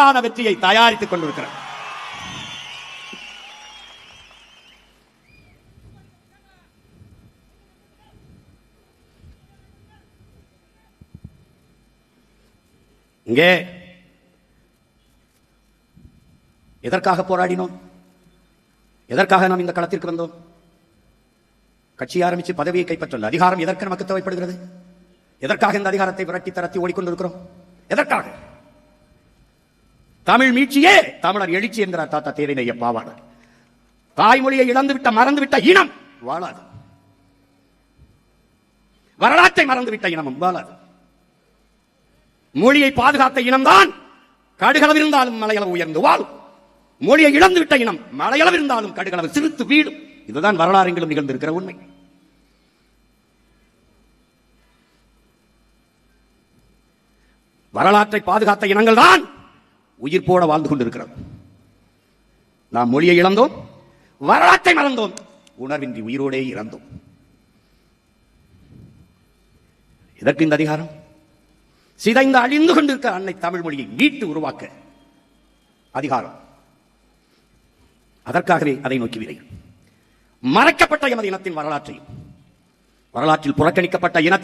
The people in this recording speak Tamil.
மாபெருமான வெற்றியை தயாரித்துக் கொண்டிருக்கிறது. இங்கே எதற்காக போராடினோம்? எதற்காக நாம் இந்த களத்திற்கு வந்தோம்? கட்சி ஆரம்பித்து பதவியை கைப்பற்றல. அதிகாரம் எதற்கு நமக்கு தேவைப்படுகிறது? எதற்காக இந்த அதிகாரத்தை விரட்டி தரத்தி ஓடிக்கொண்டிருக்கிறோம்? எதற்காக? தமிழ் மீட்சியே தமிழர் எழுச்சி என்கிறார் தாத்தா தேரினைய பாவாணர். தாய்மொழியை இழந்துவிட்ட மறந்துவிட்ட இனம் வாழாது. வரலாற்றை மறந்துவிட்ட இனமும் வாழாது. மொழியை பாதுகாத்த இனம்தான் கடுகளவு இருந்தாலும் மலையளவு உயர்ந்து வாழும். மொழியை இழந்துவிட்ட இனம் மலையளவு இருந்தாலும் கடுகளவு சிரித்து வீடும். இதுதான் வரலாறு எங்கிலும் நிகழ்ந்திருக்கிற உண்மை. வரலாற்றை பாதுகாத்த இனங்கள் தான் உயிர் போட வாழ்ந்து கொண்டிருக்கிறது. நாம் மொழியை இழந்தோம், வரலாற்றை மறந்தோம், உணர்வின்றி உயிரோடே இறந்தோம். இதற்கு இந்த அதிகாரம் சிதைந்து அழிந்து கொண்டிருக்கிற அன்னை தமிழ் மொழியை மீட்டு உருவாக்க அதிகாரம். அதற்காகவே அதை நோக்கி விரை. மறைக்கப்பட்ட எமது இனத்தின் வரலாற்றையும் வரலாற்றில் புறக்கணிக்கப்பட்ட இனத்தின்